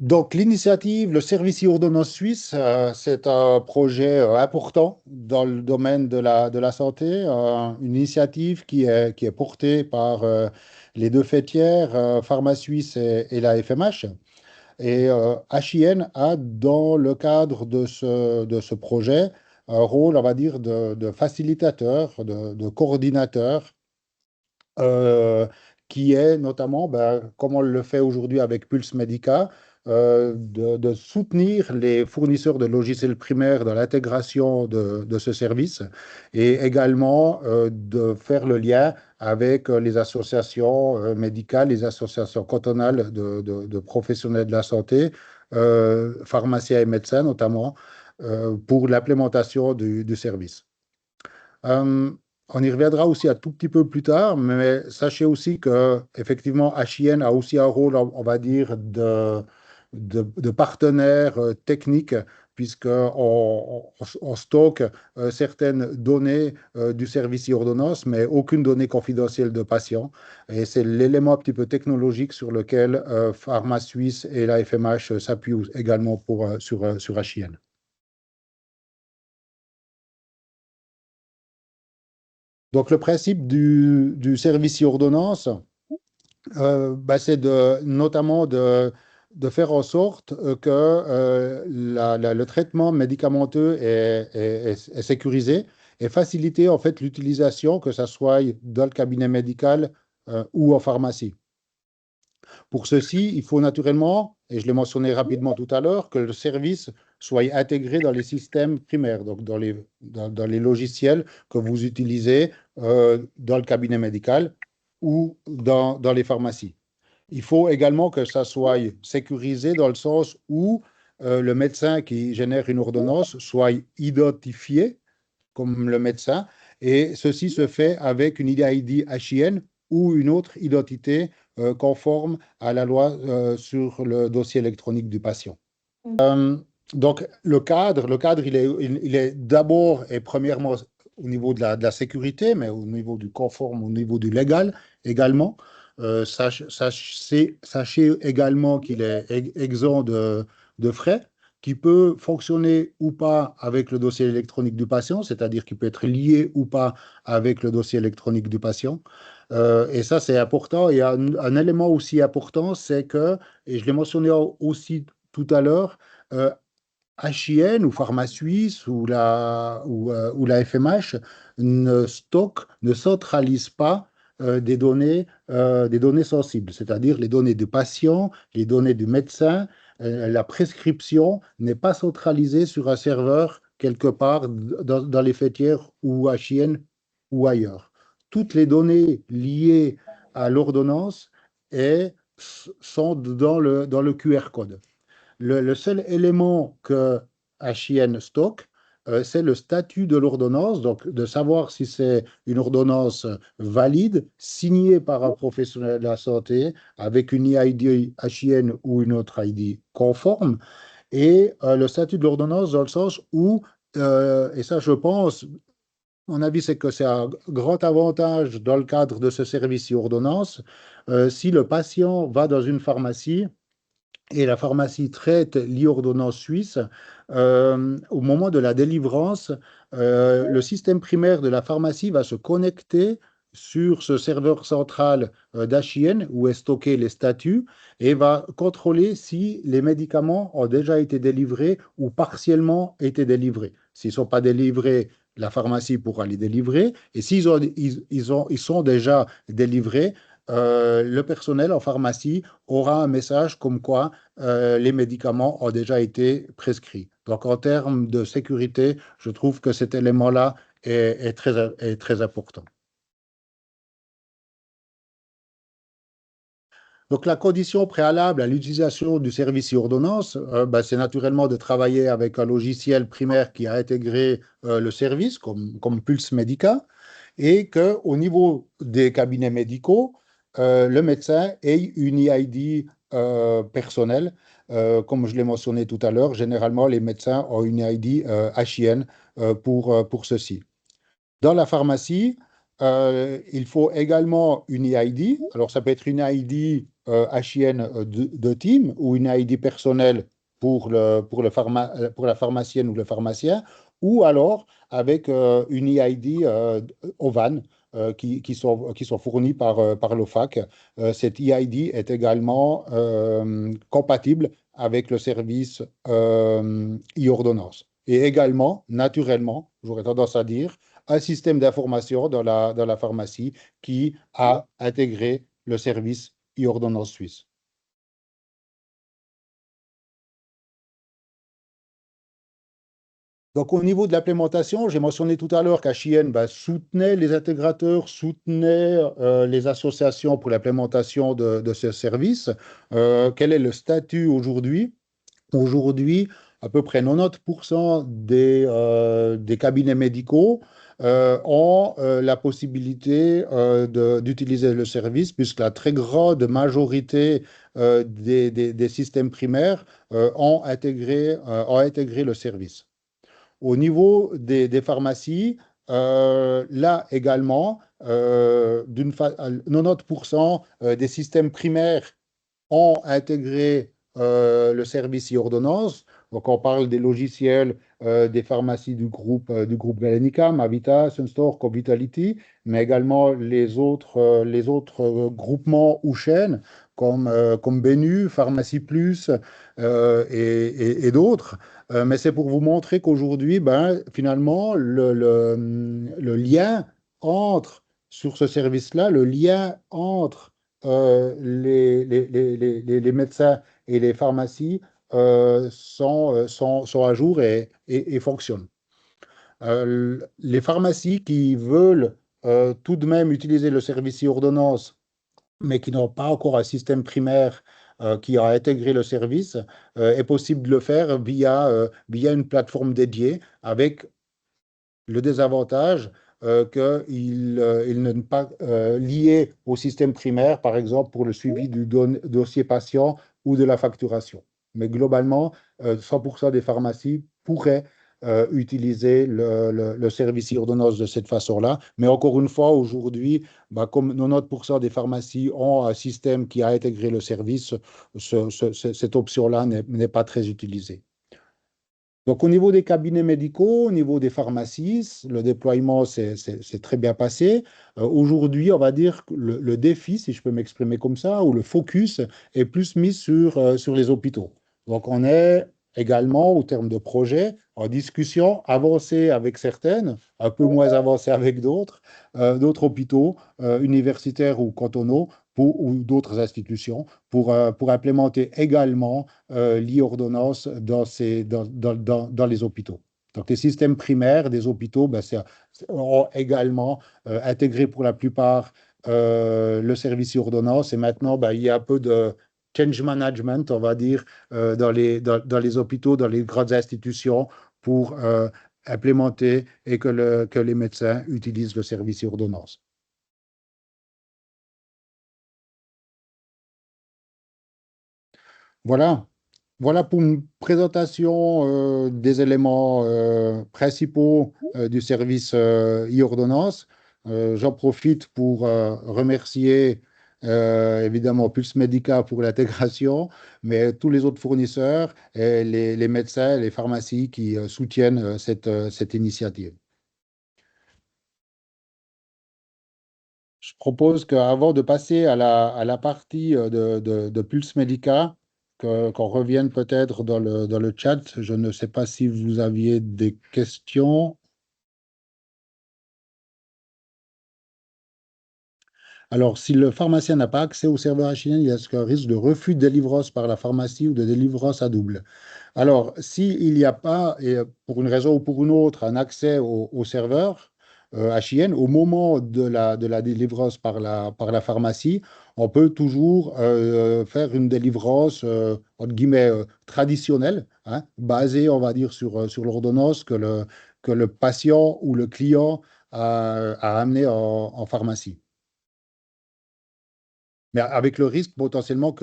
Donc, l'initiative, le service e-ordonnance suisse, c'est un projet important dans le domaine de la santé, une initiative qui est portée par les deux fêtières, Pharma Suisse et la FMH. Et HIN a, dans le cadre de ce projet, un rôle, on va dire, de facilitateur, de coordinateur, euh, qui est notamment, ben, comme on le fait aujourd'hui avec Pulse Medica, de soutenir les fournisseurs de logiciels primaires dans l'intégration de ce service et également de faire le lien avec les associations médicales, les associations cantonales de professionnels de la santé, pharmaciens et médecins notamment, pour l'implémentation du service. Euh, on y reviendra aussi un tout petit peu plus tard, mais sachez aussi que effectivement, HIN a aussi un rôle, on va dire, de partenaire technique, puisqu'on stocke certaines données du service e-ordonnance, mais aucune donnée confidentielle de patient. Et c'est l'élément un petit peu technologique sur lequel Pharma Suisse et la FMH s'appuient également sur HIN. Donc, le principe du service e-ordonnance, bah, c'est notamment de faire en sorte que le traitement médicamenteux est sécurisé et faciliter en fait l'utilisation, que ce soit dans le cabinet médical ou en pharmacie. Pour ceci, il faut naturellement, et je l'ai mentionné rapidement tout à l'heure, que le service soit intégré dans les systèmes primaires, donc dans les logiciels que vous utilisez dans le cabinet médical ou dans les pharmacies. Il faut également que ça soit sécurisé dans le sens où le médecin qui génère une ordonnance soit identifié comme le médecin, et ceci se fait avec une ID HIN ou une autre identité conforme à la loi sur le dossier électronique du patient. Euh, donc, le cadre il est d'abord et premièrement au niveau de la sécurité, mais au niveau du conforme, au niveau du légal également. Sachez également qu'il est exempt de frais, qui peut fonctionner ou pas avec le dossier électronique du patient, c'est-à-dire qu'il peut être lié ou pas avec le dossier électronique du patient. Et ça, c'est important. Et un élément aussi important, c'est que, et je l'ai mentionné aussi tout à l'heure, HIN ou Pharma Suisse ou la FMH ne centralise pas des données sensibles, c'est-à-dire les données du patient, les données du médecin. La prescription n'est pas centralisée sur un serveur quelque part dans les fêtières ou HIN ou ailleurs. Toutes les données liées à l'ordonnance sont dans le QR code. Le seul élément que HIN stocke, c'est le statut de l'ordonnance, donc de savoir si c'est une ordonnance valide, signée par un professionnel de la santé, avec une ID HIN ou une autre ID conforme, et le statut de l'ordonnance dans le sens où, et ça je pense, mon avis c'est que c'est un grand avantage dans le cadre de ce service e-ordonnance, si le patient va dans une pharmacie, et la pharmacie traite l'e-ordonnance suisse, au moment de la délivrance, le système primaire de la pharmacie va se connecter sur ce serveur central d'HIN où est stocké les statuts et va contrôler si les médicaments ont déjà été délivrés ou partiellement été délivrés. S'ils ne sont pas délivrés, la pharmacie pourra les délivrer, et ils sont déjà délivrés, le personnel en pharmacie aura un message comme quoi les médicaments ont déjà été prescrits. Donc, en termes de sécurité, je trouve que cet élément-là est très important. Donc, la condition préalable à l'utilisation du service e-ordonnance, ben, c'est naturellement de travailler avec un logiciel primaire qui a intégré le service, comme Pulse Medica, et qu'au niveau des cabinets médicaux, le médecin ait une EID personnelle. Comme je l'ai mentionné tout à l'heure, généralement, les médecins ont une EID HIN pour ceci. Dans la pharmacie, il faut également une EID. Alors, ça peut être une EID HIN de team ou une ID personnelle pour la pharmacienne ou le pharmacien, ou alors avec une EID OVAN qui sont fournis par l'OFAC. Cette EID est également compatible avec le service e-ordonnance. Et également, naturellement, j'aurais tendance à dire, un système d'information dans la pharmacie qui a intégré le service e-ordonnance suisse. Donc, au niveau de l'implémentation, j'ai mentionné tout à l'heure qu'HIN soutenait les intégrateurs, soutenait les associations pour l'implémentation de ce service. Quel est le statut aujourd'hui? Aujourd'hui, à peu près 90% des cabinets médicaux ont la possibilité d'utiliser le service, puisque la très grande majorité des systèmes primaires ont intégré le service. Au niveau des pharmacies, là également, 90% des systèmes primaires ont intégré le service e-ordonnance. Donc, on parle des logiciels des pharmacies du groupe Galenica, Mavita, Sunstore, Covitality, mais également les autres groupements ou chaînes comme Benu, Pharmacie Plus et d'autres. Mais c'est pour vous montrer qu'aujourd'hui, ben, finalement, le lien entre, sur ce service-là, le lien entre les médecins et les pharmacies sont à jour et fonctionnent. Les pharmacies qui veulent tout de même utiliser le service e-ordonnance, mais qui n'ont pas encore un système primaire qui a intégré le service, est possible de le faire via une plateforme dédiée avec le désavantage qu'il n'est pas lié au système primaire, par exemple pour le suivi du dossier patient ou de la facturation. Mais globalement, 100% des pharmacies pourraient utiliser le service e-ordonnance de cette façon-là. Mais encore une fois, aujourd'hui, bah, comme 90% des pharmacies ont un système qui a intégré le service, cette option-là n'est pas très utilisée. Donc, au niveau des cabinets médicaux, au niveau des pharmacies, le déploiement s'est très bien passé. Aujourd'hui, on va dire que le défi, si je peux m'exprimer comme ça, ou le focus est plus mis sur les hôpitaux. Donc, on est également, au terme de projet, en discussion avancée avec certaines, un peu moins avancée avec d'autres hôpitaux universitaires ou cantonaux ou d'autres institutions pour implémenter également l'e-ordonnance dans les hôpitaux. Donc, les systèmes primaires des hôpitaux ben, ont également intégré pour la plupart le service e-ordonnance. Et maintenant, ben, il y a un peu de change management, on va dire, dans les hôpitaux, dans les grandes institutions pour implémenter et que les médecins utilisent le service e-ordonnance. Voilà. Voilà pour une présentation des éléments principaux du service e-ordonnance. J'en profite pour remercier évidemment Pulse Medica pour l'intégration, mais tous les autres fournisseurs, et les médecins, les pharmacies qui soutiennent cette initiative. Je propose qu'avant de passer à la partie de Pulse Medica, qu'on revienne peut-être dans le chat. Je ne sais pas si vous aviez des questions. Alors, si le pharmacien n'a pas accès au serveur HLN, il y a un risque de refus de délivrance par la pharmacie ou de délivrance à double. Alors, s'il n'y a pas, et pour une raison ou pour une autre, un accès au serveur HIN, au moment de la délivrance par la pharmacie, on peut toujours faire une délivrance, entre guillemets, traditionnelle, hein, basée, on va dire, sur l'ordonnance que le patient ou le client a amené en pharmacie. Mais avec le risque potentiellement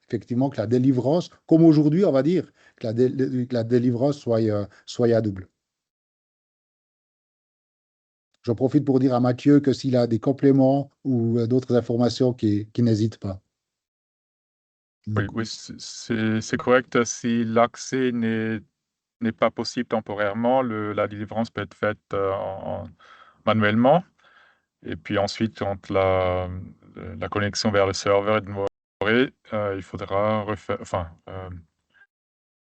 effectivement, que la délivrance, comme aujourd'hui, on va dire, que la délivrance soit à double. J'en profite pour dire à Mathieu que s'il a des compléments ou d'autres informations, qu'il n'hésite pas. Oui, oui, c'est correct. Si l'accès n'est pas possible temporairement, la délivrance peut être faite manuellement. Et puis ensuite, quand la connexion vers le serveur est demorée, il faudra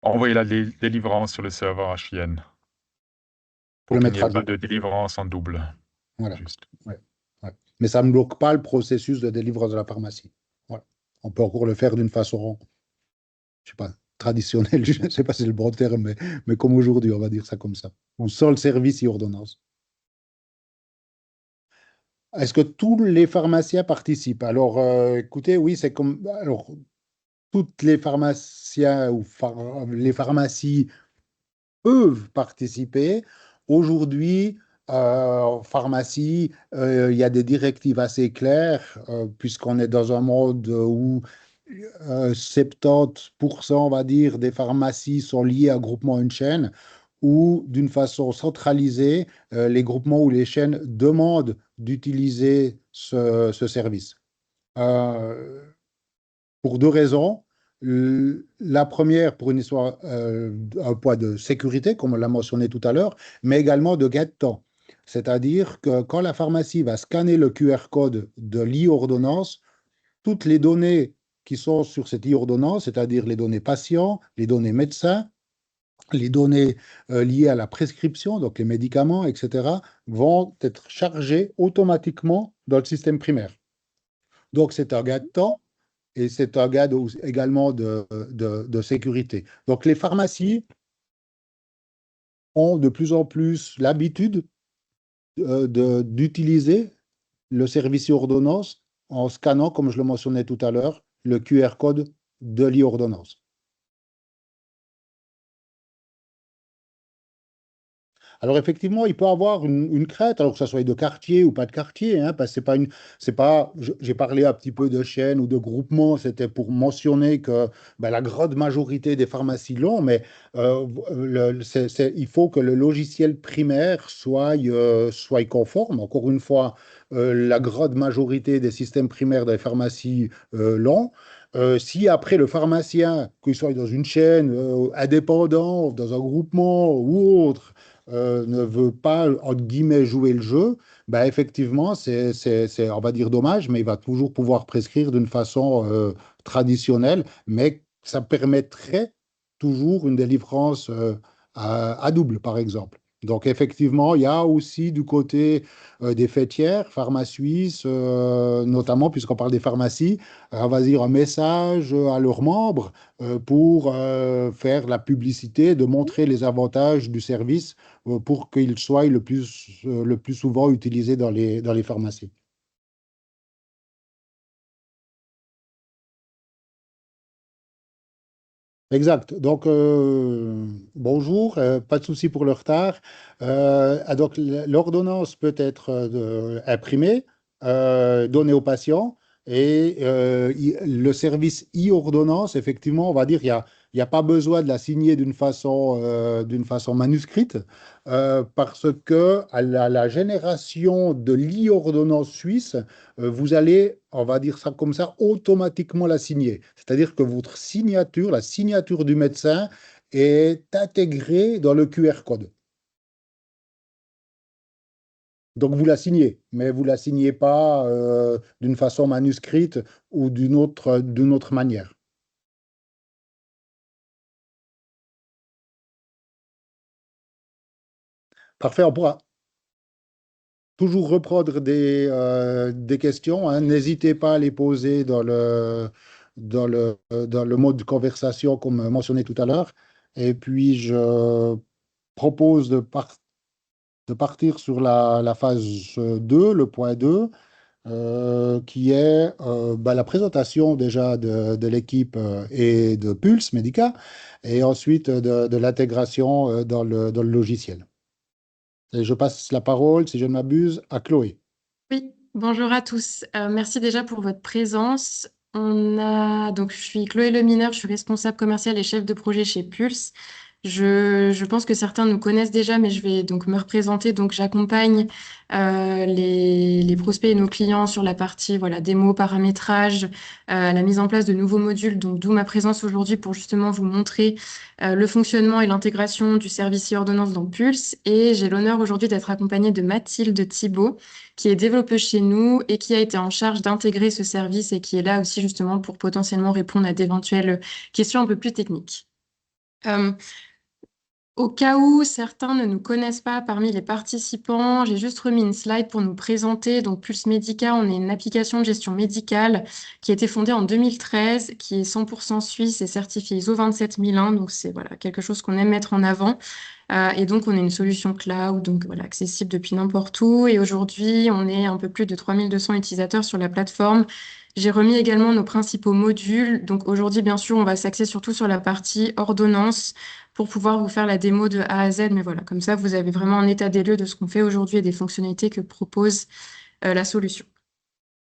envoyer la délivrance sur le serveur HIN Pour pour le qu'il n'y mettre ait à pas jour. de délivrance en double. Voilà. Juste. Ouais, ouais. Mais ça ne bloque pas le processus de délivrance de la pharmacie. Voilà. On peut encore le faire d'une façon, je sais pas, traditionnelle, je ne sais pas si c'est le bon terme, mais comme aujourd'hui, on va dire ça comme ça. On sort le service et ordonnance. Est-ce que tous les pharmaciens participent? Alors, écoutez, oui, c'est comme. Alors, toutes les pharmaciens ou les pharmacies peuvent participer. Aujourd'hui, en pharmacie, il y a des directives assez claires, puisqu'on est dans un monde où 70%, on va dire, des pharmacies sont liées à groupement une chaîne, ou d'une façon centralisée, les groupements ou les chaînes demandent d'utiliser ce service. Euh, pour deux raisons. La première, pour une histoire, un point de sécurité, comme on l'a mentionné tout à l'heure, mais également de gain de temps. C'est-à-dire que quand la pharmacie va scanner le QR code de l'e-ordonnance, toutes les données qui sont sur cette e-ordonnance, c'est-à-dire les données patients, les données médecins, les données liées à la prescription, donc les médicaments, etc., vont être chargées automatiquement dans le système primaire. Donc c'est un gain de temps et c'est un gain également de sécurité. Donc les pharmacies ont de plus en plus l'habitude d'utiliser le service e-ordonnance en scannant, comme je le mentionnais tout à l'heure, le QR code de l'e-ordonnance. Alors effectivement, il peut avoir une crainte, alors que ça soit de quartier ou pas de quartier, hein, parce que c'est pas, j'ai parlé un petit peu de chaînes ou de groupements, c'était pour mentionner que ben, la grande majorité des pharmacies l'ont, mais il faut que le logiciel primaire soit conforme. Encore une fois, la grande majorité des systèmes primaires des pharmacies l'ont. Si après le pharmacien, qu'il soit dans une chaîne indépendante, dans un groupement ou autre, ne veut pas, entre guillemets, jouer le jeu, bah effectivement, on va dire dommage, mais il va toujours pouvoir prescrire d'une façon traditionnelle, mais ça permettrait toujours une délivrance à double, par exemple. Donc effectivement, il y a aussi du côté des fêtières, pharma suisse, notamment puisqu'on parle des pharmacies, on va dire un message à leurs membres pour faire la publicité, de montrer les avantages du service pour qu'il soit le plus souvent utilisé dans les pharmacies. Exact. Donc, bonjour, pas de souci pour le retard. Donc, l'ordonnance peut être imprimée, donnée au patient, et le service e-ordonnance, effectivement, on va dire, il y a pas besoin de la signer d'une façon manuscrite, parce que à la génération de l'e-ordonnance suisse, vous allez, on va dire ça comme ça, automatiquement la signer. C'est-à-dire que votre signature, la signature du médecin, est intégrée dans le QR code. Donc vous la signez, mais vous la signez pas d'une façon manuscrite ou d'une autre manière. Parfait, on pourra toujours reprendre des questions, hein. N'hésitez pas à les poser dans le mode de conversation comme mentionné tout à l'heure. Et puis, je propose de partir sur la phase 2, le point 2, qui est bah, la présentation déjà de l'équipe et de Pulse Medica, et ensuite de l'intégration dans le logiciel. Et je passe la parole, si je ne m'abuse, à Chloé. Oui, bonjour à tous. Merci déjà pour votre présence. Donc, je suis Chloé Lemineur, je suis responsable commercial et chef de projet chez Pulse. Je pense que certains nous connaissent déjà, mais je vais donc me représenter. Donc, j'accompagne les prospects et nos clients sur la partie voilà, démo, paramétrage, la mise en place de nouveaux modules. Donc, d'où ma présence aujourd'hui pour justement vous montrer le fonctionnement et l'intégration du service e-ordonnance dans Pulse. Et j'ai l'honneur aujourd'hui d'être accompagnée de Mathilde Thibault, qui est développeuse chez nous et qui a été en charge d'intégrer ce service et qui est là aussi justement pour potentiellement répondre à d'éventuelles questions un peu plus techniques. Euh, Au cas où certains ne nous connaissent pas parmi les participants, j'ai juste remis une slide pour nous présenter. Donc, Pulse Medica, on est une application de gestion médicale qui a été fondée en 2013, qui est 100% suisse et certifiée ISO 27001. Donc, c'est voilà, quelque chose qu'on aime mettre en avant. Et donc, on est une solution cloud, donc voilà, accessible depuis n'importe où. Et aujourd'hui, on est un peu plus de 3200 utilisateurs sur la plateforme. J'ai remis également nos principaux modules. Donc aujourd'hui, bien sûr, on va s'axer surtout sur la partie ordonnance pour pouvoir vous faire la démo de A à Z. Mais voilà, comme ça, vous avez vraiment un état des lieux de ce qu'on fait aujourd'hui et des fonctionnalités que propose la solution.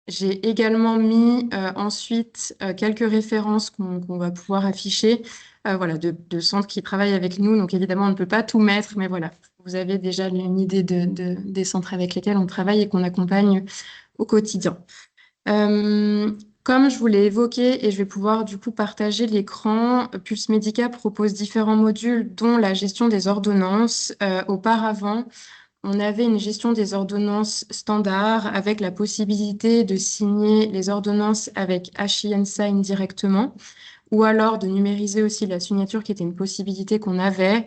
J'ai également mis ensuite quelques références qu'on va pouvoir afficher voilà, de centres qui travaillent avec nous. Donc évidemment, on ne peut pas tout mettre, mais voilà, vous avez déjà une idée des centres avec lesquels on travaille et qu'on accompagne au quotidien. Comme je vous l'ai évoqué, et je vais pouvoir du coup partager l'écran, Pulse Medica propose différents modules, dont la gestion des ordonnances. Auparavant, on avait une gestion des ordonnances standard avec la possibilité de signer les ordonnances avec HIN-Sign directement ou alors de numériser aussi la signature qui était une possibilité qu'on avait.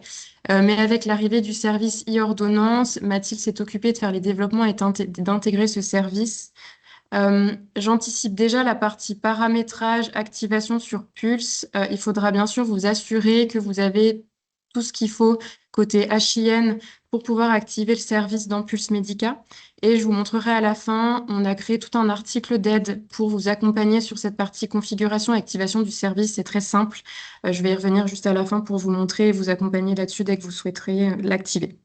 Mais avec l'arrivée du service e-ordonnance, Mathilde s'est occupée de faire les développements et d'intégrer ce service. J'anticipe déjà la partie paramétrage, activation sur Pulse. Il faudra bien sûr vous assurer que vous avez tout ce qu'il faut côté HIN pour pouvoir activer le service dans Pulse Medica. Et je vous montrerai à la fin, on a créé tout un article d'aide pour vous accompagner sur cette partie configuration et activation du service. C'est très simple. Je vais y revenir juste à la fin pour vous montrer et vous accompagner là-dessus dès que vous souhaiterez l'activer.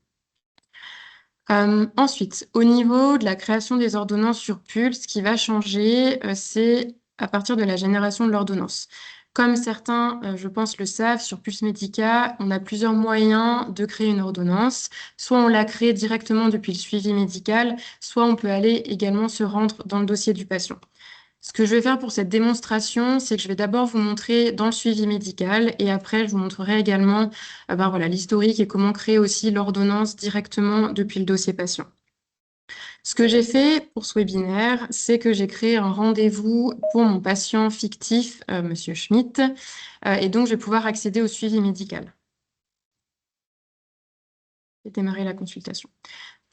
Ensuite, au niveau de la création des ordonnances sur Pulse, ce qui va changer, c'est à partir de la génération de l'ordonnance. Comme certains, je pense, le savent, sur Pulse Medica, on a plusieurs moyens de créer une ordonnance. Soit on la crée directement depuis le suivi médical, soit on peut aller également se rendre dans le dossier du patient. Ce que je vais faire pour cette démonstration, c'est que je vais d'abord vous montrer dans le suivi médical et après, je vous montrerai également voilà, l'historique et comment créer aussi l'ordonnance directement depuis le dossier patient. Ce que j'ai fait pour ce webinaire, c'est que j'ai créé un rendez-vous pour mon patient fictif, Monsieur Schmitt, et donc je vais pouvoir accéder au suivi médical. Je vais démarrer la consultation.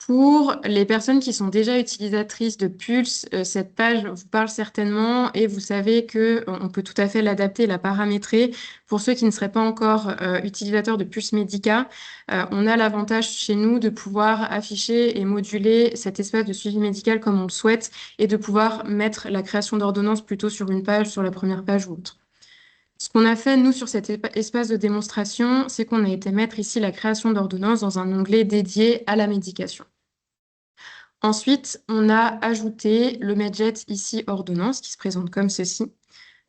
Pour les personnes qui sont déjà utilisatrices de Pulse, cette page vous parle certainement et vous savez qu'on peut tout à fait l'adapter, la paramétrer. Pour ceux qui ne seraient pas encore utilisateurs de Pulse Medica, on a l'avantage chez nous de pouvoir afficher et moduler cet espace de suivi médical comme on le souhaite et de pouvoir mettre la création d'ordonnance plutôt sur une page, sur la première page ou autre. Ce qu'on a fait, nous, sur cet espace de démonstration, c'est qu'on a été mettre ici la création d'ordonnance dans un onglet dédié à la médication. Ensuite, on a ajouté le Medjet ici ordonnance qui se présente comme ceci.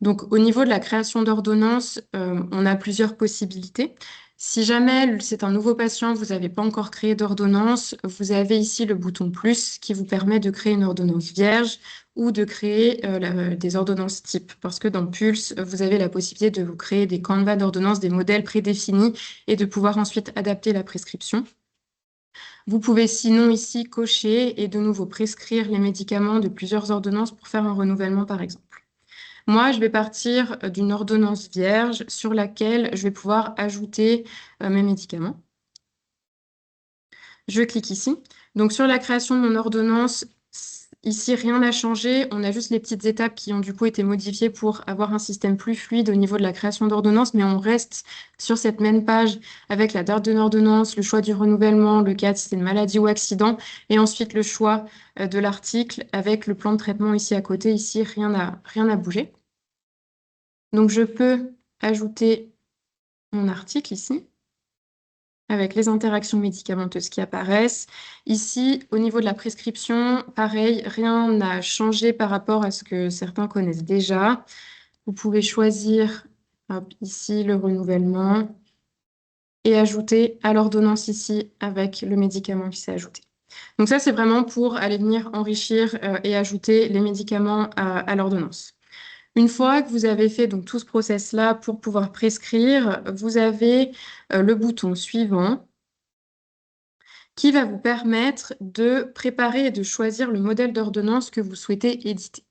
Donc, au niveau de la création d'ordonnance, on a plusieurs possibilités. Si jamais c'est un nouveau patient, vous n'avez pas encore créé d'ordonnance, vous avez ici le bouton plus qui vous permet de créer une ordonnance vierge ou de créer des ordonnances types. Parce que dans Pulse, vous avez la possibilité de vous créer des canevas d'ordonnance, des modèles prédéfinis et de pouvoir ensuite adapter la prescription. Vous pouvez sinon ici cocher et de nouveau prescrire les médicaments de plusieurs ordonnances pour faire un renouvellement par exemple. Moi, je vais partir d'une ordonnance vierge sur laquelle je vais pouvoir ajouter mes médicaments. Je clique ici. Donc, sur la création de mon ordonnance, ici, rien n'a changé. On a juste les petites étapes qui ont du coup été modifiées pour avoir un système plus fluide au niveau de la création d'ordonnance, mais on reste sur cette même page avec la date de l'ordonnance, le choix du renouvellement, le cas si c'est une maladie ou accident, et ensuite le choix de l'article avec le plan de traitement ici à côté. Ici, rien n'a bougé. Donc, je peux ajouter mon article ici avec les interactions médicamenteuses qui apparaissent. Ici, au niveau de la prescription, pareil, rien n'a changé par rapport à ce que certains connaissent déjà. Vous pouvez choisir ici le renouvellement et ajouter à l'ordonnance ici avec le médicament qui s'est ajouté. Donc ça, c'est vraiment pour aller venir enrichir et ajouter les médicaments à l'ordonnance. Une fois que vous avez fait donc tout ce process-là pour pouvoir prescrire, vous avez le bouton suivant qui va vous permettre de préparer et de choisir le modèle d'ordonnance que vous souhaitez éditer.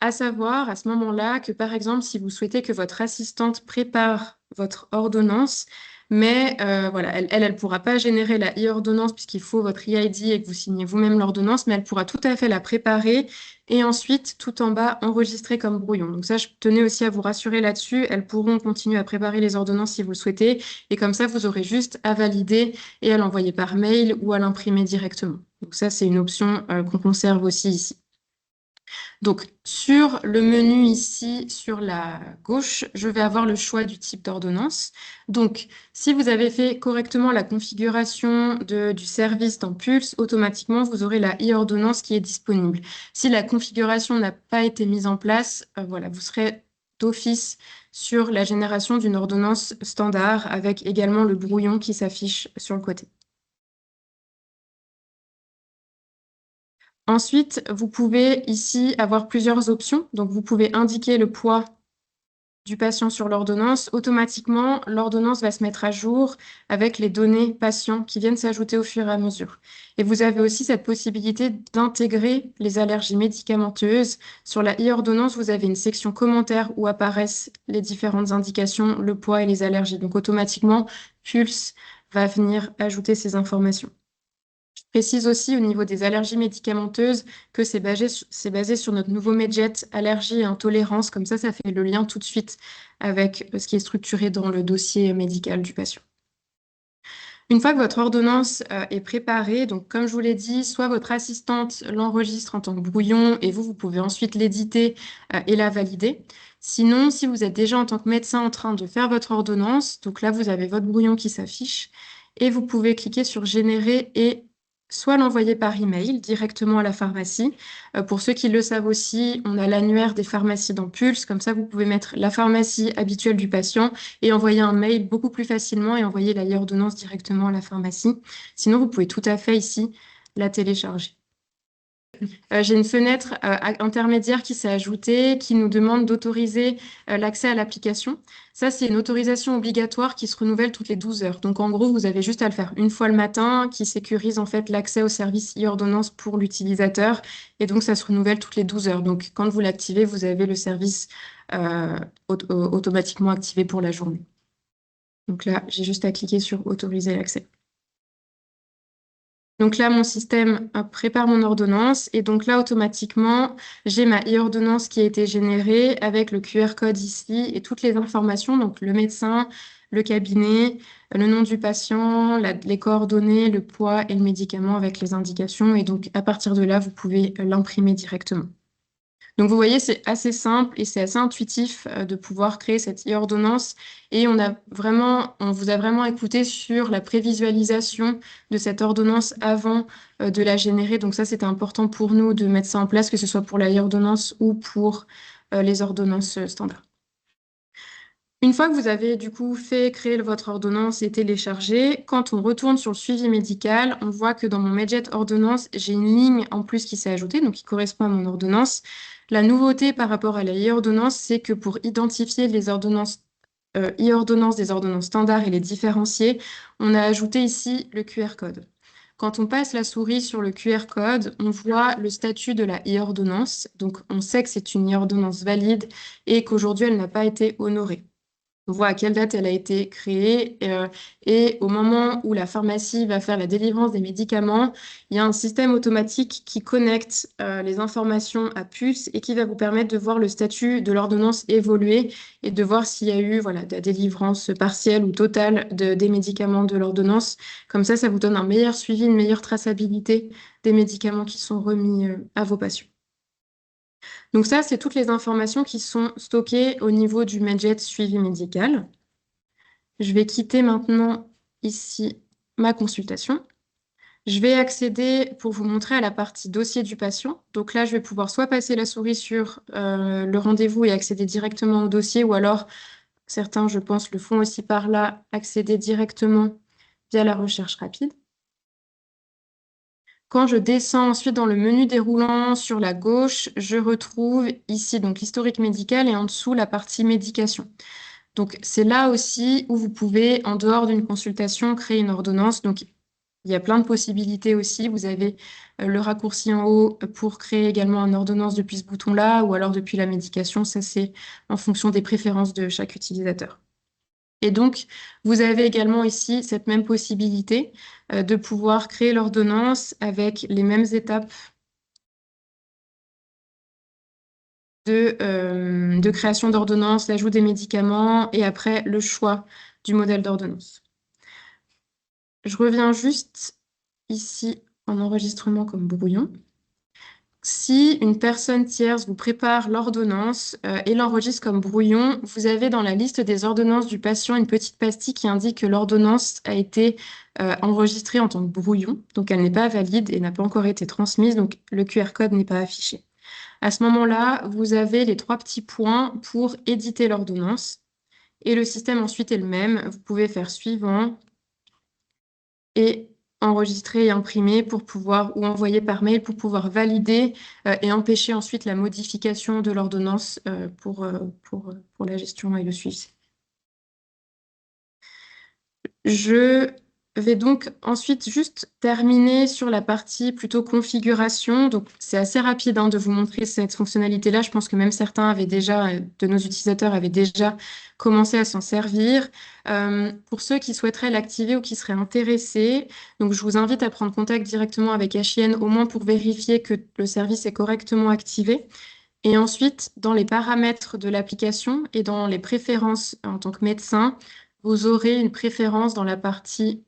À savoir, à ce moment-là, que par exemple, si vous souhaitez que votre assistante prépare votre ordonnance, mais voilà, elle pourra pas générer la e-ordonnance puisqu'il faut votre e-ID et que vous signez vous-même l'ordonnance, mais elle pourra tout à fait la préparer et ensuite, tout en bas, enregistrer comme brouillon. Donc ça, je tenais aussi à vous rassurer là-dessus. Elles pourront continuer à préparer les ordonnances si vous le souhaitez, et comme ça, vous aurez juste à valider et à l'envoyer par mail ou à l'imprimer directement. Donc ça, c'est une option qu'on conserve aussi ici. Donc, sur le menu ici, sur la gauche, je vais avoir le choix du type d'ordonnance. Donc, si vous avez fait correctement la configuration du service dans Pulse, automatiquement, vous aurez la e-ordonnance qui est disponible. Si la configuration n'a pas été mise en place, voilà, vous serez d'office sur la génération d'une ordonnance standard avec également le brouillon qui s'affiche sur le côté. Ensuite, vous pouvez ici avoir plusieurs options. Donc, vous pouvez indiquer le poids du patient sur l'ordonnance. Automatiquement, l'ordonnance va se mettre à jour avec les données patients qui viennent s'ajouter au fur et à mesure. Et vous avez aussi cette possibilité d'intégrer les allergies médicamenteuses. Sur la e-ordonnance, vous avez une section commentaires où apparaissent les différentes indications, le poids et les allergies. Donc, automatiquement, Pulse va venir ajouter ces informations. Je précise aussi au niveau des allergies médicamenteuses que c'est basé sur notre nouveau Medjet allergie et intolérance. Comme ça fait le lien tout de suite avec ce qui est structuré dans le dossier médical du patient. Une fois que votre ordonnance est préparée, donc comme je vous l'ai dit, soit votre assistante l'enregistre en tant que brouillon et vous pouvez ensuite l'éditer et la valider. Sinon, si vous êtes déjà en tant que médecin en train de faire votre ordonnance, donc là, vous avez votre brouillon qui s'affiche et vous pouvez cliquer sur Générer et soit l'envoyer par email directement à la pharmacie. Pour ceux qui le savent aussi, on a l'annuaire des pharmacies dans Pulse. Comme ça, vous pouvez mettre la pharmacie habituelle du patient et envoyer un mail beaucoup plus facilement et envoyer la e-ordonnance directement à la pharmacie. Sinon, vous pouvez tout à fait ici la télécharger. J'ai une fenêtre intermédiaire qui s'est ajoutée, qui nous demande d'autoriser l'accès à l'application. Ça, c'est une autorisation obligatoire qui se renouvelle toutes les 12 heures. Donc, en gros, vous avez juste à le faire une fois le matin, qui sécurise en fait l'accès au service e-ordonnance pour l'utilisateur. Et donc, ça se renouvelle toutes les 12 heures. Donc, quand vous l'activez, vous avez le service automatiquement activé pour la journée. Donc là, j'ai juste à cliquer sur autoriser l'accès. Donc là, mon système prépare mon ordonnance et donc là, automatiquement, j'ai ma e-ordonnance qui a été générée avec le QR code ici et toutes les informations, donc le médecin, le cabinet, le nom du patient, les coordonnées, le poids et le médicament avec les indications. Et donc, à partir de là, vous pouvez l'imprimer directement. Donc, vous voyez, c'est assez simple et c'est assez intuitif de pouvoir créer cette e-ordonnance. Et on vous a vraiment écouté sur la prévisualisation de cette ordonnance avant de la générer. Donc, ça, c'était important pour nous de mettre ça en place, que ce soit pour la e-ordonnance ou pour les ordonnances standards. Une fois que vous avez du coup créer votre ordonnance et télécharger, quand on retourne sur le suivi médical, on voit que dans mon Medjet ordonnance, j'ai une ligne en plus qui s'est ajoutée, donc qui correspond à mon ordonnance. La nouveauté par rapport à la e-ordonnance, c'est que pour identifier les ordonnances e-ordonnance des ordonnances standards et les différencier, on a ajouté ici le QR code. Quand on passe la souris sur le QR code, on voit le statut de la e-ordonnance. Donc, on sait que c'est une e-ordonnance valide et qu'aujourd'hui, elle n'a pas été honorée. On voit à quelle date elle a été créée et au moment où la pharmacie va faire la délivrance des médicaments, il y a un système automatique qui connecte les informations à Pulse et qui va vous permettre de voir le statut de l'ordonnance évoluer et de voir s'il y a eu de la délivrance partielle ou totale des médicaments de l'ordonnance. Comme ça vous donne un meilleur suivi, une meilleure traçabilité des médicaments qui sont remis à vos patients. Donc ça, c'est toutes les informations qui sont stockées au niveau du Medjet suivi médical. Je vais quitter maintenant ici ma consultation. Je vais accéder pour vous montrer à la partie dossier du patient. Donc là, je vais pouvoir soit passer la souris sur le rendez-vous et accéder directement au dossier ou alors Certains, je pense, le font aussi par là, accéder directement via la recherche rapide. Quand je descends ensuite dans le menu déroulant sur la gauche, je retrouve ici donc l'historique médical et en dessous la partie médication. Donc c'est là aussi où vous pouvez, en dehors d'une consultation, créer une ordonnance. Donc il y a plein de possibilités aussi. Vous avez le raccourci en haut pour créer également une ordonnance depuis ce bouton-là ou alors depuis la médication. Ça, c'est en fonction des préférences de chaque utilisateur. Et donc, vous avez également ici cette même possibilité de pouvoir créer l'ordonnance avec les mêmes étapes de création d'ordonnance, l'ajout des médicaments et après le choix du modèle d'ordonnance. Je reviens juste ici en enregistrement comme brouillon. Si une personne tierce vous prépare l'ordonnance et l'enregistre comme brouillon, vous avez dans la liste des ordonnances du patient une petite pastille qui indique que l'ordonnance a été enregistrée en tant que brouillon, donc elle n'est pas valide et n'a pas encore été transmise, donc le QR code n'est pas affiché. À ce moment-là, vous avez les 3 petits points pour éditer l'ordonnance et le système ensuite est le même. Vous pouvez faire suivant et enregistrer et imprimer pour pouvoir, ou envoyer par mail pour pouvoir valider et empêcher ensuite la modification de l'ordonnance pour la gestion et le suivi. Je vais donc ensuite juste terminer sur la partie plutôt configuration. Donc, c'est assez rapide de vous montrer cette fonctionnalité-là. Je pense que même certains de nos utilisateurs avaient déjà commencé à s'en servir. Pour ceux qui souhaiteraient l'activer ou qui seraient intéressés, donc je vous invite à prendre contact directement avec HIN, au moins pour vérifier que le service est correctement activé. Et ensuite, dans les paramètres de l'application et dans les préférences en tant que médecin, vous aurez une préférence dans la partie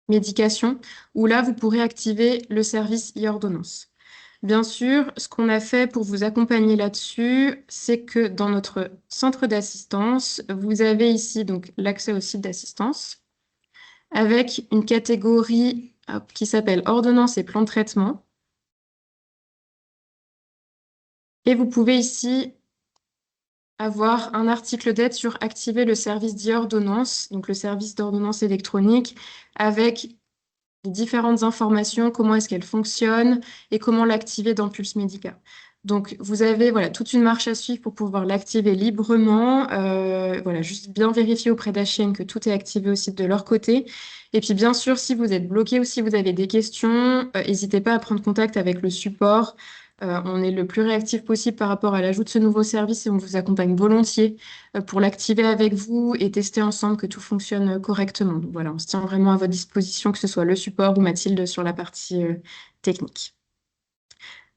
médication, où là, vous pourrez activer le service e-ordonnance. Bien sûr, ce qu'on a fait pour vous accompagner là-dessus, c'est que dans notre centre d'assistance, vous avez ici donc l'accès au site d'assistance avec une catégorie qui s'appelle ordonnance et plan de traitement. Et vous pouvez ici avoir un article d'aide sur activer le service d'e-ordonnance, donc le service d'ordonnance électronique, avec les différentes informations, comment est-ce qu'elle fonctionne et comment l'activer dans Pulse Médica. Donc, vous avez toute une marche à suivre pour pouvoir l'activer librement. Juste bien vérifier auprès d'HN que tout est activé au site de leur côté. Et puis, bien sûr, si vous êtes bloqué ou si vous avez des questions, n'hésitez pas à prendre contact avec le support. On est le plus réactif possible par rapport à l'ajout de ce nouveau service et on vous accompagne volontiers pour l'activer avec vous et tester ensemble que tout fonctionne correctement. Donc voilà, on se tient vraiment à votre disposition, que ce soit le support ou Mathilde sur la partie technique.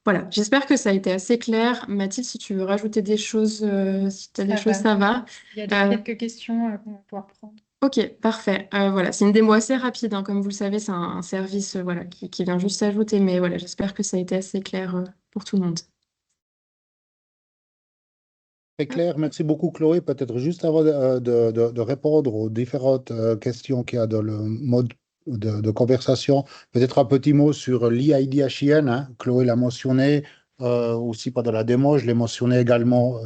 Voilà, j'espère que ça a été assez clair. Mathilde, si tu veux rajouter des choses, si tu as des choses, ça va. Il y a quelques questions qu'on va pouvoir prendre. Ok, parfait. C'est une démo assez rapide, comme vous le savez, c'est un service qui vient juste s'ajouter, mais voilà, j'espère que ça a été assez clair pour tout le monde. Très clair, merci beaucoup Chloé. Peut-être juste avant de répondre aux différentes questions qu'il y a dans le mode de conversation, peut-être un petit mot sur l'EID HIN. Chloé l'a mentionné aussi pendant la démo, je l'ai mentionné également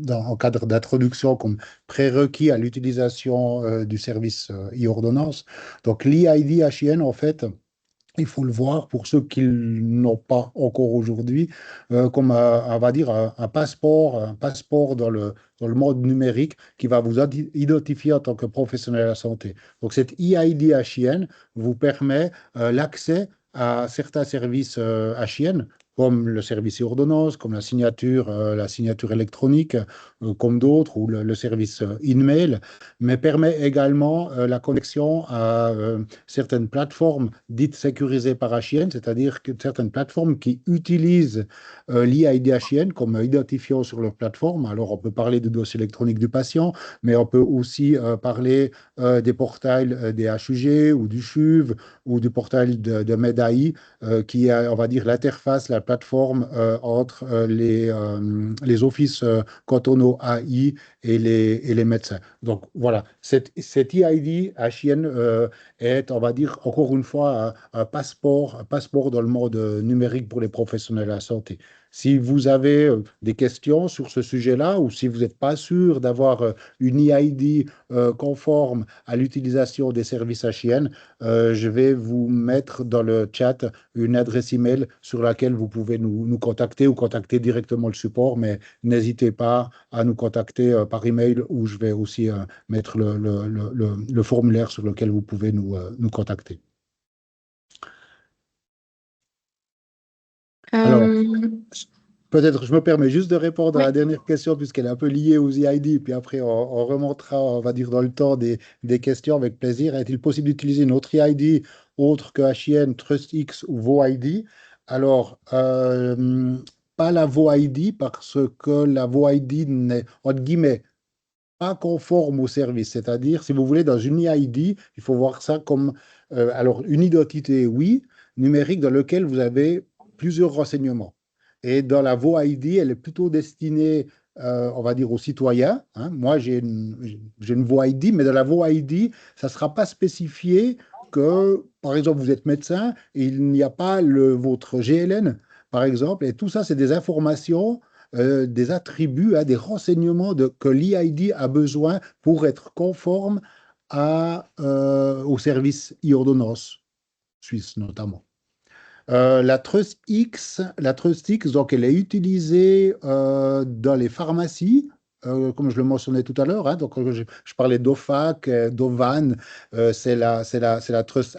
en cadre d'introduction comme prérequis à l'utilisation du service e-ordonnance. Donc l'EID HIN, en fait, il faut le voir pour ceux qui n'ont pas encore aujourd'hui, comme on va dire un passeport dans le mode numérique qui va vous identifier en tant que professionnel de la santé. Donc cet EID HIN vous permet l'accès à certains services HIN, comme le service e-ordonnance, comme la signature électronique, comme d'autres, ou le service InMail, mais permet également la connexion à certaines plateformes dites sécurisées par HIN, c'est-à-dire que certaines plateformes qui utilisent l'EID HIN comme identifiant sur leur plateforme. Alors, on peut parler du dossier électronique du patient, mais on peut aussi parler des portails des HUG ou du CHUV ou du portail de MEDAI, qui est, on va dire, l'interface, la plateforme entre les offices cantonaux AI et les médecins. Donc voilà, cet EID HIN est, on va dire, encore une fois, un passeport dans le monde numérique pour les professionnels de la santé. Si vous avez des questions sur ce sujet-là ou si vous n'êtes pas sûr d'avoir une EID conforme à l'utilisation des services HIN, je vais vous mettre dans le chat une adresse email sur laquelle vous pouvez nous contacter ou contacter directement le support, mais n'hésitez pas à nous contacter par email où je vais aussi mettre le formulaire sur lequel vous pouvez nous contacter. Alors, peut-être je me permets juste de répondre à la dernière question puisqu'elle est un peu liée aux EID, puis après on remontera, on va dire, dans le temps des questions avec plaisir. Est-il possible d'utiliser une autre EID autre que HIN, TrustX ou VoID? Alors, pas la VoID parce que la VoID n'est, entre guillemets, pas conforme au service. C'est-à-dire, si vous voulez, dans une EID, il faut voir ça comme alors une identité, oui, numérique dans lequel vous avez plusieurs renseignements. Et dans la VoID, elle est plutôt destinée, on va dire, aux citoyens. Hein. Moi, j'ai une VoID, mais dans la VoID, ça ne sera pas spécifié que, par exemple, vous êtes médecin et il n'y a pas votre GLN, par exemple. Et tout ça, c'est des informations des attributs, des renseignements que l'EID a besoin pour être conforme au service e-ordonnance suisse notamment. La TrustX, donc elle est utilisée dans les pharmacies, comme je le mentionnais tout à l'heure. Hein, donc je parlais d'OFAC, d'OVAN, c'est la Trust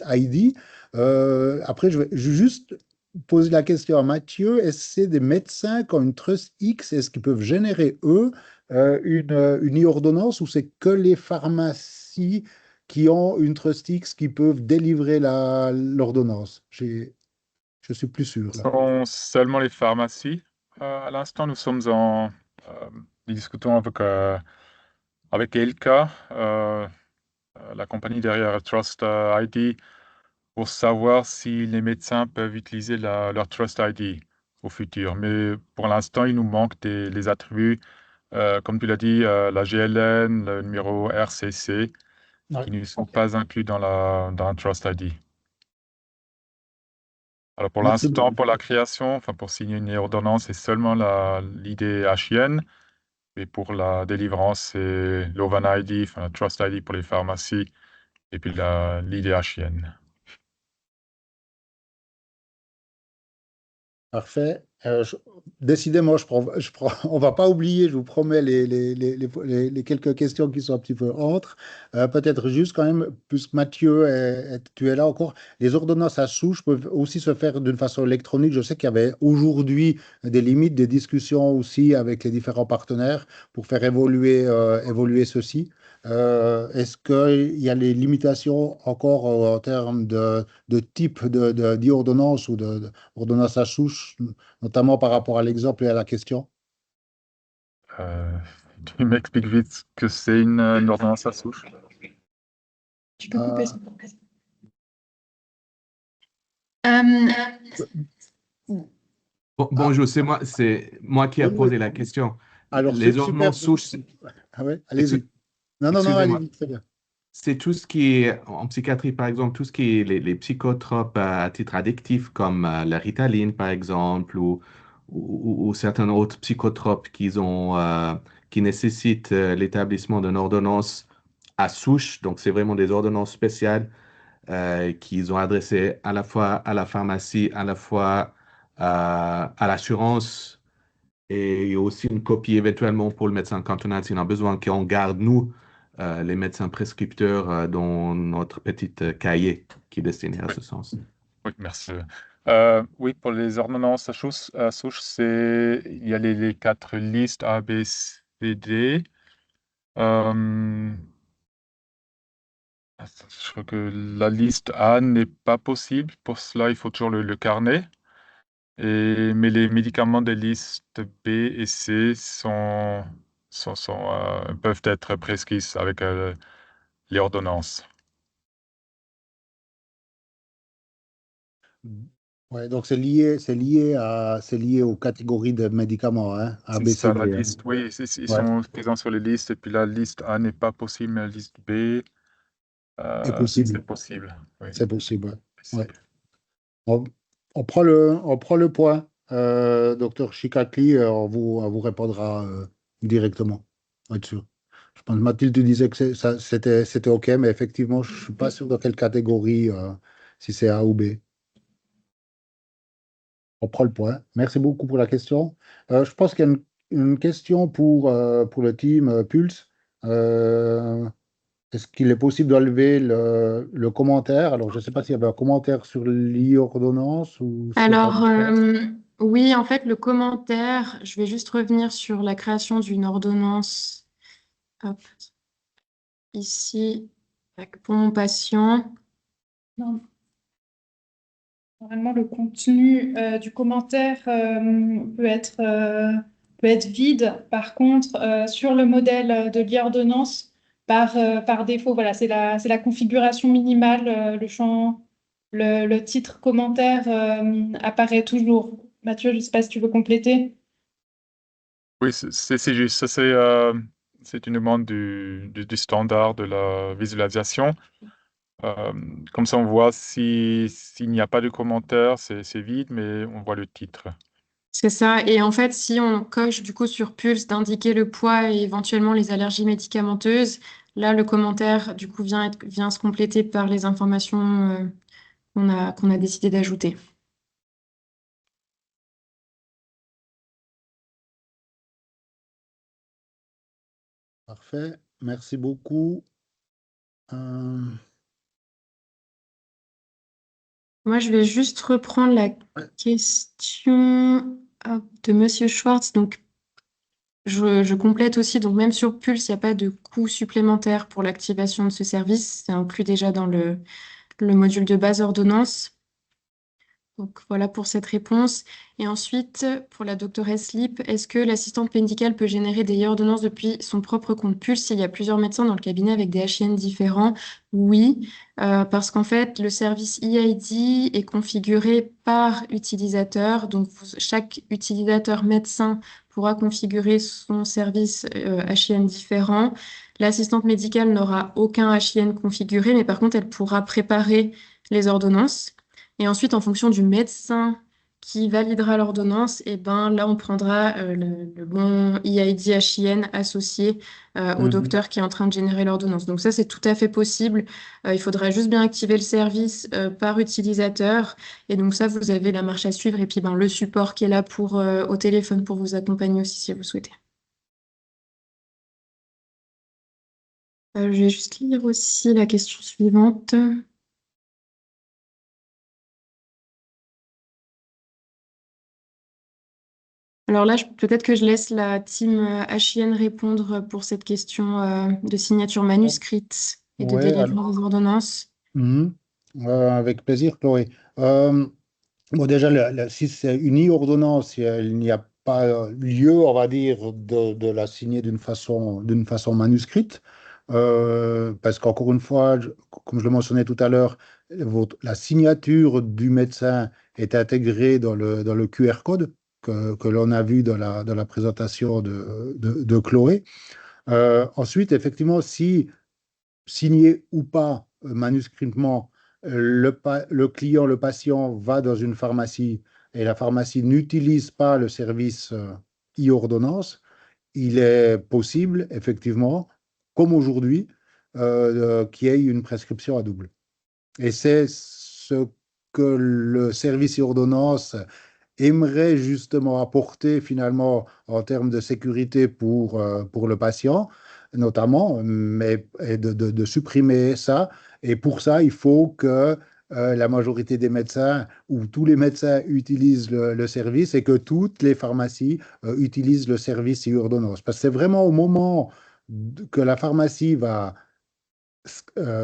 ID. Après, je vais juste poser la question à Mathieu. Est-ce que c'est des médecins qui ont une Trust X? Est-ce qu'ils peuvent générer, eux, une e-ordonnance ou c'est que les pharmacies qui ont une Trust X qui peuvent délivrer l'ordonnance? Je suis plus sûr, Ce là. sont seulement les pharmacies. À l'instant, nous sommes discutons avec Elka, la compagnie derrière Trust ID, pour savoir si les médecins peuvent utiliser leur Trust ID au futur. Mais pour l'instant, il nous manque les attributs, comme tu l'as dit, la GLN, le numéro RCC, Ouais. qui ne sont pas inclus dans la Trust ID. Alors pour Merci l'instant, beaucoup. pour la création, enfin pour signer une ordonnance, c'est seulement l'ID HIN. Et pour la délivrance, c'est l'Ovan ID, enfin la Trust ID pour les pharmacies, et puis l'ID HIN. Parfait. Décidément, on va pas oublier, je vous promets, les quelques questions qui sont un petit peu entre. Peut-être juste quand même, puisque Mathieu, tu es là encore, les ordonnances à souche peuvent aussi se faire d'une façon électronique. Je sais qu'il y avait aujourd'hui des limites, des discussions aussi avec les différents partenaires pour faire évoluer ceci. Est-ce qu'il y a les limitations encore en termes de type d'ordonnance ou d'ordonnance à souche, notamment par rapport à l'exemple et à la question? Euh, Tu m'expliques vite ce que c'est une ordonnance à souche? Tu peux couper son Bonjour, c'est moi qui ai Oui, oui. posé la question. Alors, Les super. ordonnances souches, Ah ouais, allez-y. Non, excusez-moi, allez-y, très bien. c'est tout ce qui est, en psychiatrie par exemple, tout ce qui est les psychotropes à titre addictif comme la Ritaline par exemple ou certains autres psychotropes qui nécessitent l'établissement d'une ordonnance à souche. Donc, c'est vraiment des ordonnances spéciales qu'ils ont adressées à la fois à la pharmacie, à la fois à l'assurance et aussi une copie éventuellement pour le médecin cantonal s'il en a besoin, qu'on garde, nous, les médecins prescripteurs, dans notre petit cahier qui est destiné à ce sens. Oui, merci. Oui, pour les ordonnances à souche, il y a les 4 listes A, B, C, D. Je crois que la liste A n'est pas possible. Pour cela, il faut toujours le carnet. Mais les médicaments des listes B et C peuvent être prescrits avec les ordonnances. Ouais, donc c'est lié aux catégories de médicaments, hein, A, C'est B, C, ça, la D. Hein. liste. Oui, ils Ouais, sont présents sur les listes. Et puis la liste A n'est pas possible, mais la liste B, c'est c'est possible. possible. Oui, C'est possible. Ouais. c'est- Ouais. On prend le point. Docteur Chikatli, on vous répondra directement là-dessus. Je pense que Mathilde disait que c'était OK, mais effectivement, je ne suis pas sûr dans quelle catégorie, si c'est A ou B. On prend le point. Merci beaucoup pour la question. Je pense qu'il y a une question pour le team Pulse. Est-ce qu'il est possible d'enlever le commentaire? Alors, je ne sais pas s'il y avait un commentaire sur l'e-ordonnance ou sur... Alors, oui, en fait, le commentaire, je vais juste revenir sur la création d'une ordonnance. Hop, ici, pour mon patient. Non. Normalement, le contenu du commentaire peut être vide. Par contre, sur le modèle de l'e-ordonnance, par défaut, voilà, c'est la configuration minimale. Le champ, le titre commentaire apparaît toujours. Mathieu, je ne sais pas si tu veux compléter. Oui, c'est juste. Ça, c'est une demande du standard de la visualisation. Comme ça, on voit s'il n'y a pas de commentaire, c'est vide, mais on voit le titre. C'est ça. Et en fait, si on coche du coup sur Pulse d'indiquer le poids et éventuellement les allergies médicamenteuses, là, le commentaire du coup vient se compléter par les informations qu'on a décidé d'ajouter. Parfait. Merci beaucoup. Euh, Moi, je vais juste reprendre la question hop, de Monsieur Schwartz. Donc, je complète aussi. Donc, même sur Pulse, il n'y a pas de coût supplémentaire pour l'activation de ce service. C'est inclus déjà dans le module de base ordonnance. Donc voilà pour cette réponse. Et ensuite, pour la doctoresse Lip, est-ce que l'assistante médicale peut générer des ordonnances depuis son propre compte Pulse s'il y a plusieurs médecins dans le cabinet avec des HIN différents? Oui, parce qu'en fait, le service EID est configuré par utilisateur. Donc chaque utilisateur médecin pourra configurer son service HIN différent. L'assistante médicale n'aura aucun HIN configuré, mais par contre, elle pourra préparer les ordonnances. Et ensuite, en fonction du médecin qui validera l'ordonnance, et ben là, on prendra le bon EID HIN associé au mhm. docteur qui est en train de générer l'ordonnance. Donc ça, c'est tout à fait possible. Il faudra juste bien activer le service par utilisateur. Et donc ça, vous avez la marche à suivre et puis ben, le support qui est là pour, au téléphone pour vous accompagner aussi si vous souhaitez. Je vais juste lire aussi la question suivante. Alors là, peut-être que je laisse la team HIN répondre pour cette question de signature manuscrite et de Ouais, délivrance des ordonnances. mhm. Avec plaisir, Chloé. Euh, bon, déjà, si c'est une e-ordonnance, il n'y a pas lieu, on va dire, de la signer d'une façon manuscrite. Parce qu'encore une fois, comme je le mentionnais tout à l'heure, la signature du médecin est intégrée dans le QR code que l'on a vu dans la présentation de Chloé. Ensuite, effectivement, si signé ou pas manuscritement, le client, le patient va dans une pharmacie et la pharmacie n'utilise pas le service e-ordonnance, il est possible, effectivement, comme aujourd'hui, qu'il y ait une prescription à double. Et c'est ce que le service e-ordonnance aimerait justement apporter finalement en termes de sécurité pour le patient, notamment, mais et de supprimer ça. Et pour ça, il faut que la majorité des médecins ou tous les médecins utilisent le service et que toutes les pharmacies utilisent le service e-ordonnance. Parce que c'est vraiment au moment que la pharmacie va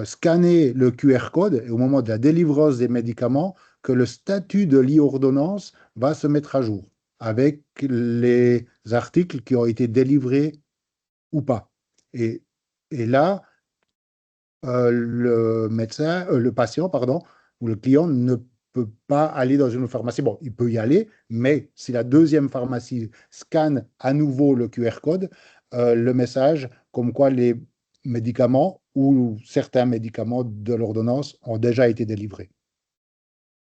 scanner le QR code et au moment de la délivrance des médicaments que le statut de l'e-ordonnance va se mettre à jour avec les articles qui ont été délivrés ou pas. Et, et là, le patient, pardon, ou le client ne peut pas aller dans une pharmacie. Bon, il peut y aller, mais si la deuxième pharmacie scanne à nouveau le QR code, le message comme quoi les médicaments ou certains médicaments de l'ordonnance ont déjà été délivrés.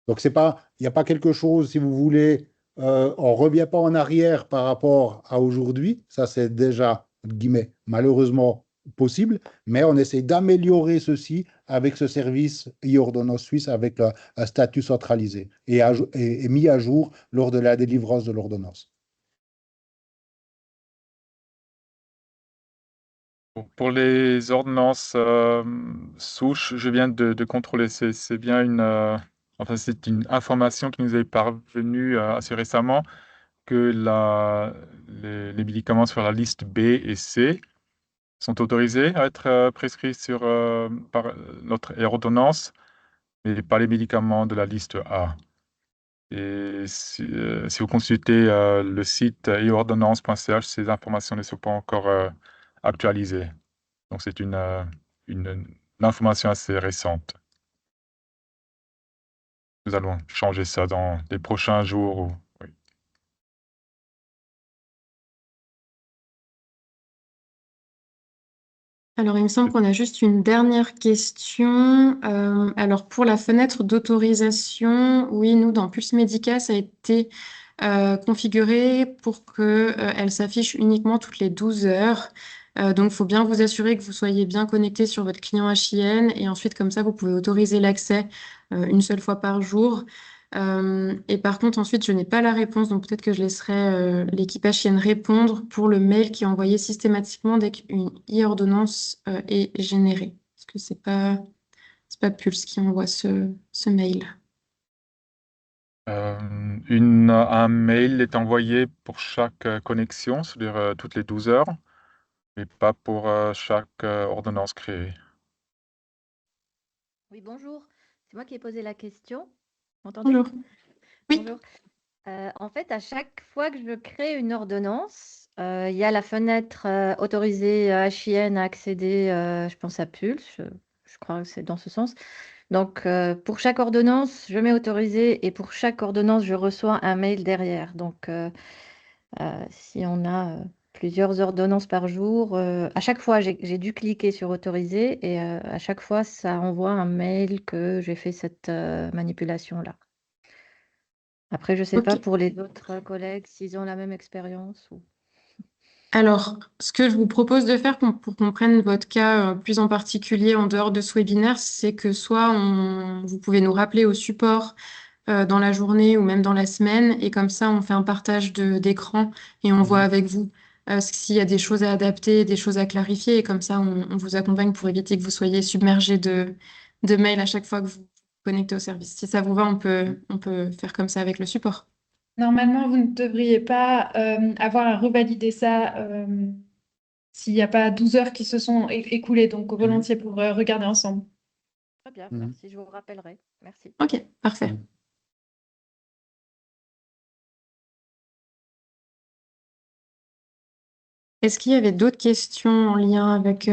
Donc, il n'y a pas quelque chose, si vous voulez, on ne revient pas en arrière par rapport à aujourd'hui. Ça, c'est déjà, entre guillemets, malheureusement possible, mais on essaie d'améliorer ceci avec ce service e-ordonnance suisse avec un statut centralisé et mis à jour lors de la délivrance de l'ordonnance. Pour les ordonnances souches, je viens de contrôler. C'est bien enfin, c'est une information qui nous est parvenue assez récemment que les médicaments sur la liste B et C sont autorisés à être prescrits par notre ordonnance, mais pas les médicaments de la liste A. Et si vous consultez le site e-ordonnance.ch, ces informations ne sont pas encore actualisées. Donc, c'est une information assez récente. Nous allons changer ça dans les prochains jours. Oui. Alors, il me semble qu'on a juste une dernière question. Alors, pour la fenêtre d'autorisation, oui, nous, dans Pulse Medica, ça a été configuré pour qu'elle s'affiche uniquement toutes les 12 heures. Donc, il faut bien vous assurer que vous soyez bien connecté sur votre client HIN et ensuite, comme ça, vous pouvez autoriser l'accès une seule fois par jour. Et par contre, ensuite, je n'ai pas la réponse, donc peut-être que je laisserai l'équipe HIN répondre pour le mail qui est envoyé systématiquement dès qu'une e-ordonnance est générée. Parce que c'est pas Pulse qui envoie ce mail. Un mail est envoyé pour chaque connexion, c'est-à-dire toutes les 12 heures, mais pas pour chaque ordonnance créée. Oui, bonjour. C'est moi qui ai posé la question. Vous m'entendez? Bonjour. Oui. Bonjour. En fait, à chaque fois que je crée une ordonnance, il y a la fenêtre autorisée HIN à accéder, je pense à Pulse, je crois que c'est dans ce sens. Donc, pour chaque ordonnance, je mets autorisé et pour chaque ordonnance, je reçois un mail derrière. Donc, si on a plusieurs ordonnances par jour, à chaque fois, j'ai dû cliquer sur autoriser et à chaque fois, ça envoie un mail que j'ai fait cette manipulation-là. Après, je ne sais pas Ok. pour les autres collègues s'ils ont la même expérience. Alors, ce que je vous propose de faire pour qu'on prenne votre cas plus en particulier en dehors de ce webinaire, c'est que soit vous pouvez nous rappeler au support dans la journée ou même dans la semaine, et comme ça, on fait un partage d'écran et on voit avec vous s'il y a des choses à adapter, des choses à clarifier, et comme ça, on vous accompagne pour éviter que vous soyez submergé de mails à chaque fois que vous vous connectez au service. Si ça vous va, on peut faire comme ça avec le support. Normalement, vous ne devriez pas avoir à revalider ça s'il n'y a pas 12 heures qui se sont écoulées. Donc, volontiers pour regarder ensemble. Très bien, Mhm. merci, je vous rappellerai. Merci. Ok, parfait. Est-ce qu'il y avait d'autres questions en lien avec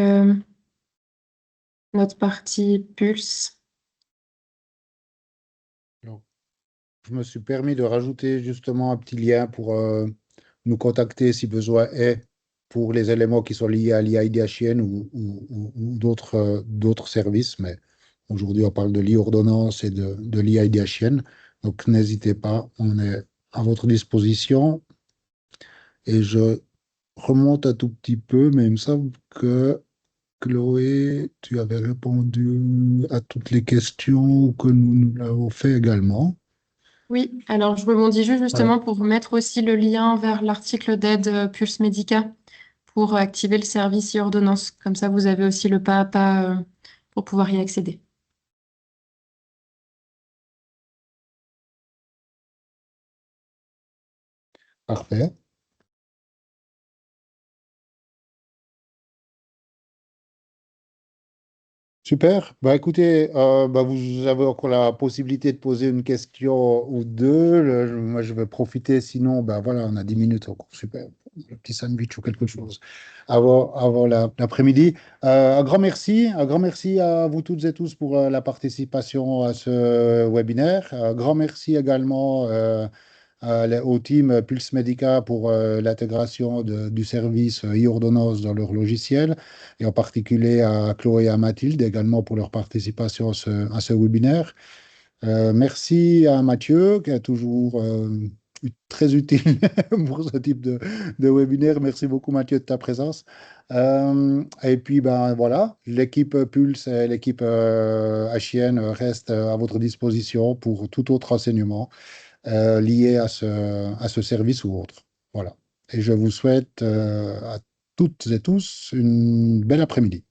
notre partie Pulse? Je me suis permis de rajouter justement un petit lien pour nous contacter si besoin est pour les éléments qui sont liés à l'IIDHN ou d'autres services. Mais aujourd'hui, on parle de l'e-ordonnance et de l'IIDHN. Donc, n'hésitez pas, on est à votre disposition. Et je remonte un tout petit peu, mais il me semble que Chloé, tu avais répondu à toutes les questions que nous l'avons fait également. Oui, alors je rebondis juste Voilà. justement pour vous mettre aussi le lien vers l'article d'aide Pulse Medica pour activer le service e-ordonnance. Comme ça, vous avez aussi le pas à pas pour pouvoir y accéder. Parfait. Super. Bah, écoutez, vous avez encore la possibilité de poser une question ou deux. Moi, je vais profiter. Sinon, voilà, on a 10 minutes encore. Super. Un petit sandwich ou quelque chose avant l'après-midi. Un grand merci à vous toutes et tous pour la participation à ce webinaire. Un grand merci également au team Pulse Medica pour l'intégration du service e-ordonnance dans leur logiciel, et en particulier à Chloé et à Mathilde également pour leur participation à ce webinaire. Merci à Mathieu qui a toujours très utile pour ce type de webinaire. Merci beaucoup, Mathieu, de ta présence. Et puis, ben voilà, l'équipe Pulse et l'équipe HIN reste à votre disposition pour tout autre renseignement lié à ce service ou autre. Voilà. Et je vous souhaite à toutes et tous une belle après-midi.